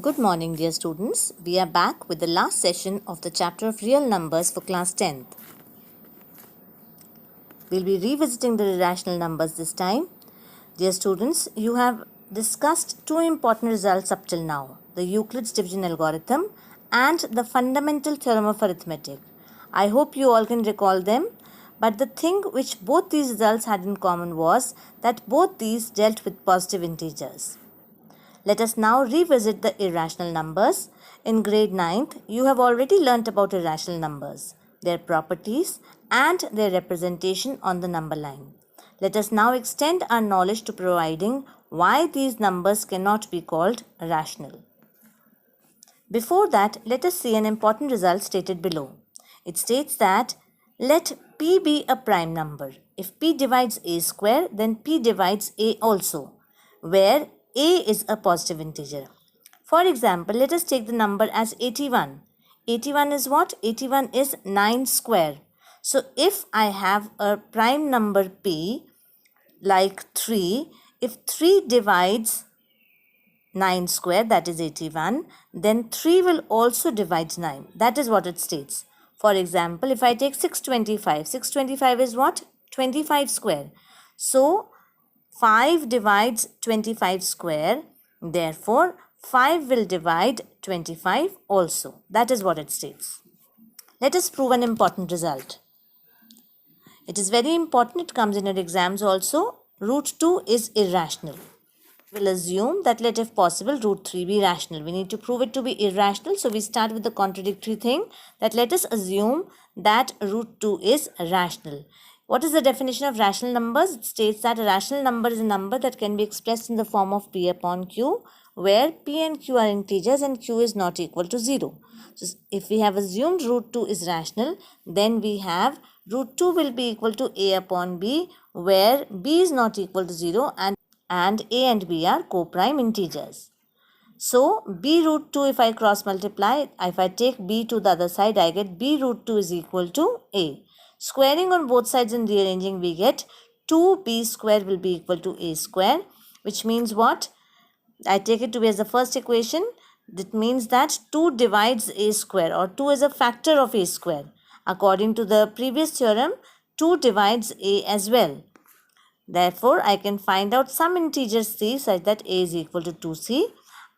Good morning, dear students. We are back with the last session of the chapter of real numbers for class 10th. We'll be revisiting the irrational numbers this time. Dear students, you have discussed two important results up till now, the Euclid's division algorithm and the fundamental theorem of arithmetic. I hope you all can recall them, but the thing which both these results had in common was that both these dealt with positive integers. Let us now revisit the irrational numbers. In grade 9th, you have already learnt about irrational numbers, their properties and their representation on the number line. Let us now extend our knowledge to providing why these numbers cannot be called rational. Before that, let us see an important result stated below. It states that let p be a prime number. If p divides a square, then p divides a also, where a is a positive integer. For example, let us take the number as 81. 81 is what? 81 is 9 square. So if I have a prime number p like 3, if 3 divides 9 square, that is 81, then 3 will also divide 9. That is what it states. For example, if I take 625, 625 is what? 25 square. So 5 divides 25 square, therefore 5 will divide 25 also. That is what it states. Let us prove an important result. It is very important, it comes in your exams also. Root 2 is irrational. We'll assume that let if possible root 3 be rational. We need to prove it to be irrational, so we start with the contradictory thing, that let us assume that root 2 is rational. What is the definition of rational numbers? It states that a rational number is a number that can be expressed in the form of p upon q, where p and q are integers and q is not equal to 0. So if we have assumed root 2 is rational, then we have root 2 will be equal to a upon b, where b is not equal to 0 and a and b are co-prime integers. So b root 2, if I cross multiply, if I take b to the other side, I get b root 2 is equal to a. Squaring on both sides and rearranging, we get 2b square will be equal to a square, which means what? I take it to be as the first equation. That means that 2 divides a square, or 2 is a factor of a square. According to the previous theorem, 2 divides a as well. Therefore, I can find out some integer c such that a is equal to 2c.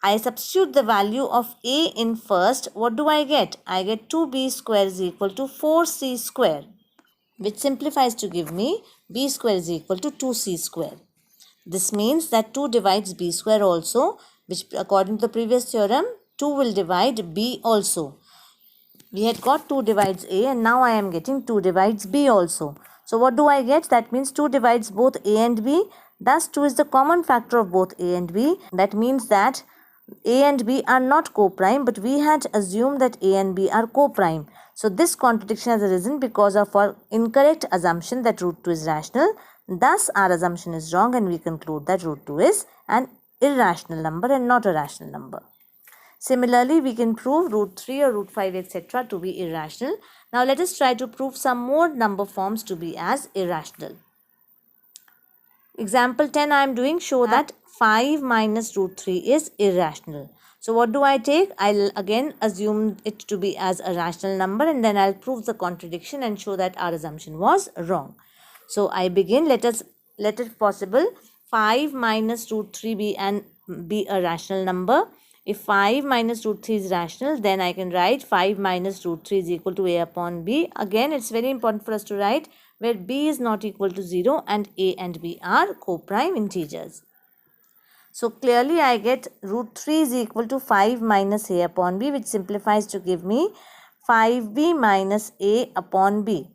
I substitute the value of a in first. What do I get? I get 2b square is equal to 4c square, which simplifies to give me b square is equal to 2c square. This means that 2 divides b square also, which according to the previous theorem, 2 will divide b also. We had got 2 divides a and now I am getting 2 divides b also. So what do I get? That means 2 divides both a and b. Thus 2 is the common factor of both a and b. That means that a and b are not co-prime, but we had assumed that a and b are co-prime. So this contradiction has arisen because of our incorrect assumption that root 2 is rational. Thus our assumption is wrong and we conclude that root 2 is an irrational number and not a rational number. Similarly, we can prove root 3 or root 5 etc. to be irrational. Now let us try to prove some more number forms to be as irrational. Example 10 I am doing, show that 5 minus root 3 is irrational. So what do I take? I'll again assume it to be as a rational number and then I'll prove the contradiction and show that our assumption was wrong. So I begin, let it possible 5 minus root 3 be a rational number. If 5 minus root 3 is rational, then I can write 5 minus root 3 is equal to a upon b. Again, it's very important for us to write where b is not equal to 0 and a and b are co-prime integers. So clearly I get root 3 is equal to 5 minus a upon b, which simplifies to give me 5b minus a upon b.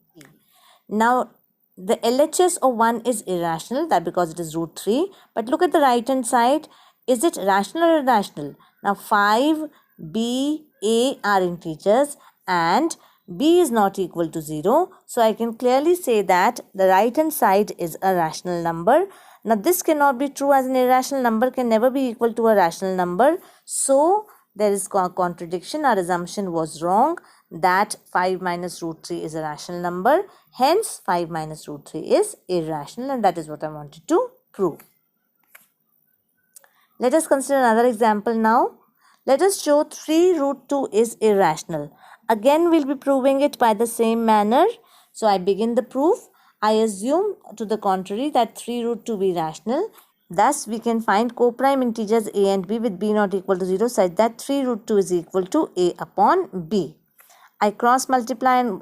Now the LHS of 1 is irrational, that because it is root 3. But look at the right hand side. Is it rational or irrational? Now 5, b, a are integers and b is not equal to 0. So I can clearly say that the right hand side is a rational number. Now this cannot be true, as an irrational number can never be equal to a rational number. So there is a contradiction. Our assumption was wrong that 5 minus root 3 is a rational number. Hence 5 minus root 3 is irrational, and that is what I wanted to prove. Let us consider another example now. Let us show 3 root 2 is irrational. Again, we'll be proving it by the same manner. So I begin the proof. I assume to the contrary that 3 root 2 be rational. Thus, we can find co-prime integers a and b with b not equal to 0 such that 3 root 2 is equal to a upon b. I cross multiply and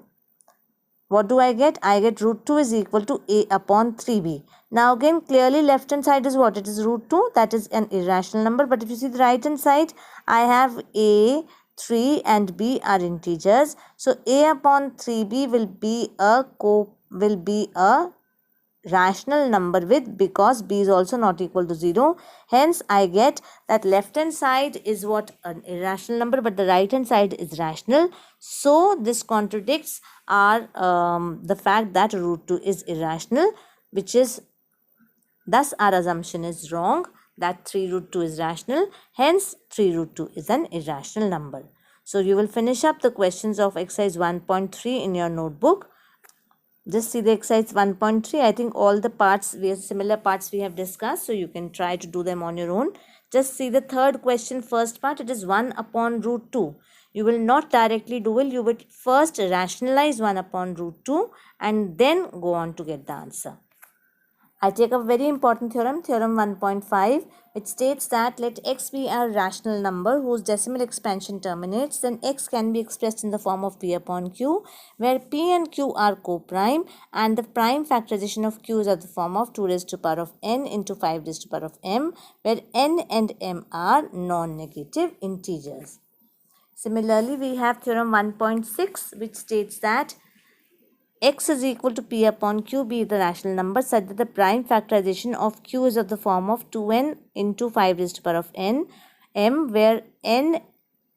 what do I get? I get root 2 is equal to a upon 3b. Now again, clearly left hand side is what? It is root 2. That is an irrational number. But if you see the right hand side, I have a, 3 and b are integers. So a upon 3b will be a rational number with, because b is also not equal to 0. Hence, I get that left hand side is what? An irrational number, but the right hand side is rational. So, this contradicts the fact that root 2 is irrational, which is, thus our assumption is wrong that 3 root 2 is rational. Hence, 3 root 2 is an irrational number. So, you will finish up the questions of exercise 1.3 in your notebook. Just see the exercise 1.3. I think all the parts, similar parts we have discussed. So you can try to do them on your own. Just see the third question, first part. It is 1 upon root 2. You will not directly do it. You will first rationalize 1 upon root 2 and then go on to get the answer. I take a very important theorem, theorem 1.5, which states that let x be a rational number whose decimal expansion terminates, then x can be expressed in the form of p upon q, where p and q are co-prime and the prime factorization of q is of the form of 2 raised to the power of n into 5 raised to the power of m, where n and m are non-negative integers. Similarly, we have theorem 1.6, which states that x is equal to p upon q be the rational number such that the prime factorization of q is of the form of 2n into 5 raised to the power of n, m, where n,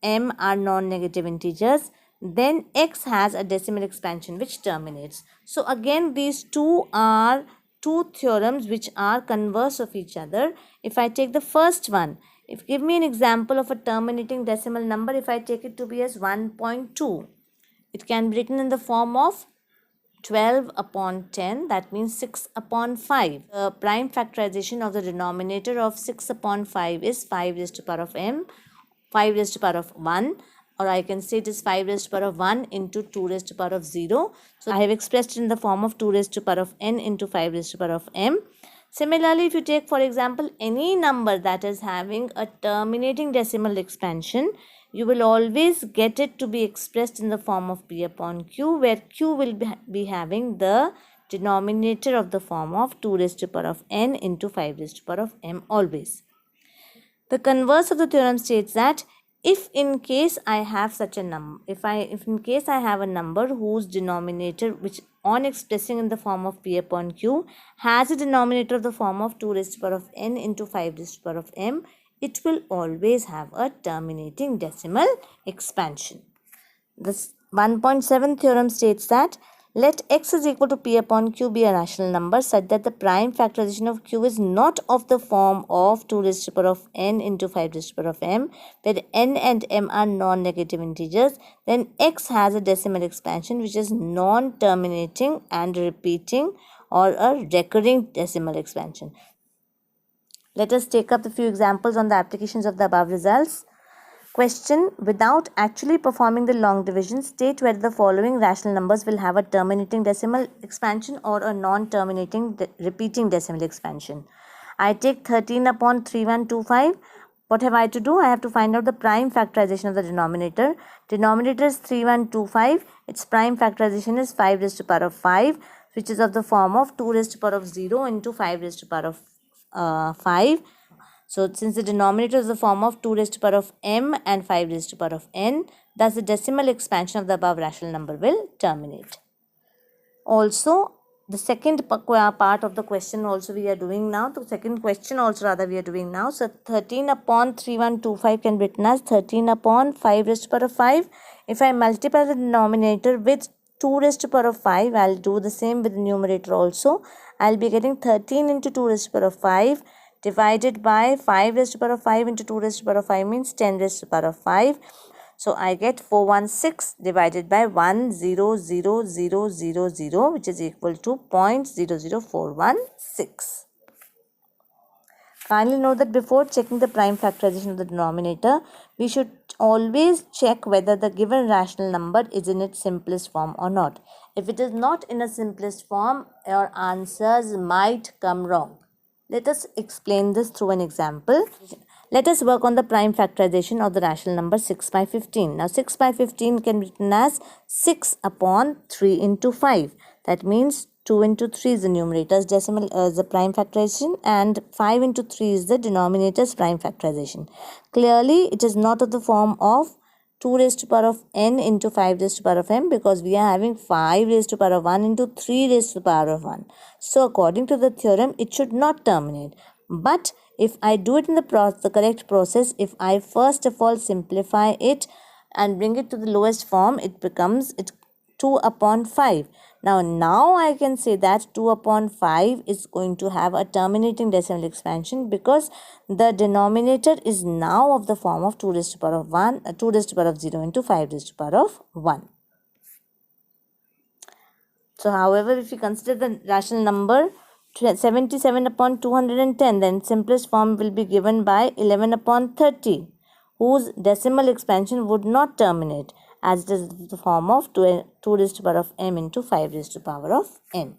m are non-negative integers. Then x has a decimal expansion which terminates. So again, these two are two theorems which are converse of each other. If I take the first one, give me an example of a terminating decimal number. If I take it to be as 1.2, it can be written in the form of 12 upon 10, that means 6 upon 5. The prime factorization of the denominator of 6 upon 5 is 5 raised to the power of m, 5 raised to the power of 1, or I can say it is 5 raised to the power of 1 into 2 raised to the power of 0. So I have expressed it in the form of 2 raised to the power of n into 5 raised to the power of m. Similarly, if you take, for example, any number that is having a terminating decimal expansion, you will always get it to be expressed in the form of p upon q, where q will be having the denominator of the form of 2 raised to the power of n into 5 raised to the power of m always. The converse of the theorem states that if in case I have such a number, if in case I have a number whose denominator, which on expressing in the form of p upon q, has a denominator of the form of 2 raised to the power of n into 5 raised to the power of m, it will always have a terminating decimal expansion. This 1.7 theorem states that let x is equal to p upon q be a rational number such that the prime factorization of q is not of the form of 2 raised to the power of n into 5 raised to the power of m, where n and m are non-negative integers. Then x has a decimal expansion which is non-terminating and repeating or a recurring decimal expansion. Let us take up a few examples on the applications of the above results. Question: without actually performing the long division, state whether the following rational numbers will have a terminating decimal expansion or a non-terminating repeating decimal expansion. I take 13 upon 3125. What have I to do? I have to find out the prime factorization of the denominator. Denominator is 3125. Its prime factorization is 5 raised to the power of 5, which is of the form of 2 raised to the power of 0 into 5 raised to the power of 5. So since the denominator is the form of 2 raised to the power of m and 5 raised to the power of n, thus the decimal expansion of the above rational number will terminate. Also, the second part of the question also we are doing now. The second question also rather we are doing now. So 13 upon 3125 can be written as 13 upon 5 raised to the power of 5. If I multiply the denominator with 2 raised to the power of 5, I will do the same with the numerator also. I will be getting 13 into 2 raised to the power of 5 divided by 5 raised to the power of 5 into 2 raised to the power of 5 means 10 raised to the power of 5. So I get 416 divided by 100,000, which is equal to 0.00416. Finally, note that before checking the prime factorization of the denominator, we should always check whether the given rational number is in its simplest form or not. If it is not in a simplest form, your answers might come wrong. Let us explain this through an example. Let us work on the prime factorization of the rational number 6 by 15. Now 6 by 15 can be written as 6 upon 3 into 5. That means 2 into 3 is the numerator's decimal the prime factorization, and 5 into 3 is the denominator's prime factorization. Clearly, it is not of the form of 2 raised to power of n into 5 raised to power of m, because we are having 5 raised to power of 1 into 3 raised to power of 1. So according to the theorem, it should not terminate. But if I do it in the correct process, if I first of all simplify it and bring it to the lowest form, it becomes 2 upon 5. Now I can say that 2 upon 5 is going to have a terminating decimal expansion, because the denominator is now of the form of 2 raised to power of 1, 2 raised to power of 0 into 5 raised to power of 1. So however, if you consider the rational number 77 upon 210, then simplest form will be given by 11 upon 30, whose decimal expansion would not terminate, as it is the form of 2 raised to power of m into 5 raised to power of n.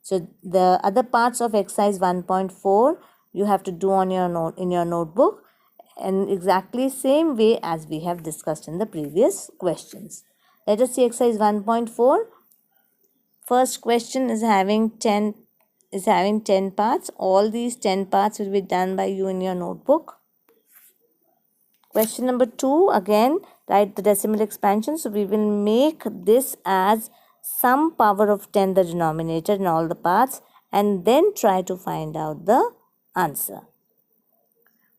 So the other parts of exercise 1.4 you have to do on your in your notebook, in exactly same way as we have discussed in the previous questions. Let us see exercise 1.4. First question is having 10 parts. All these 10 parts will be done by you in your notebook. Question number 2, again write the decimal expansion. So we will make this as some power of 10, the denominator in all the parts, and then try to find out the answer.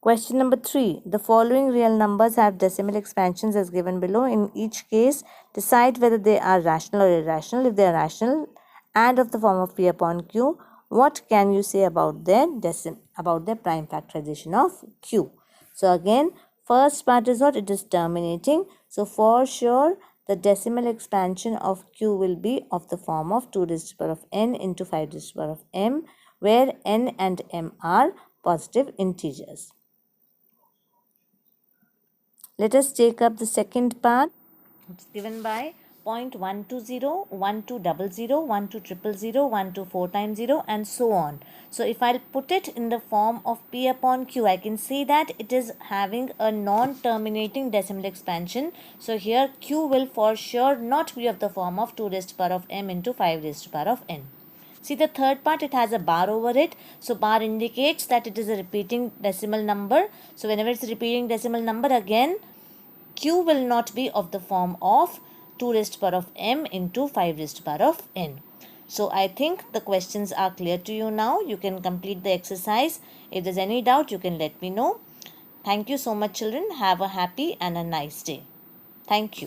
Question number 3, the following real numbers have decimal expansions as given below. In each case, decide whether they are rational or irrational. If they are rational and of the form of P upon Q, what can you say about their prime factorization of Q? So again, first part is what? It is terminating. So for sure, the decimal expansion of Q will be of the form of 2 raised to the power of n into 5 raised to the power of m, where n and m are positive integers. Let us take up the second part. It's given by 0.120, 1200, 12000, 124 times 0, and so on. So if I'll put it in the form of P upon Q, I can see that it is having a non-terminating decimal expansion. So here Q will for sure not be of the form of 2 raised to the power of m into 5 raised to the power of n. See the third part, it has a bar over it. So bar indicates that it is a repeating decimal number. So whenever it's a repeating decimal number, again Q will not be of the form of 2 raised to the power of m into 5 raised to the power of n. So I think the questions are clear to you now. You can complete the exercise. If there's any doubt, you can let me know. Thank you so much, children. Have a happy and a nice day. Thank you.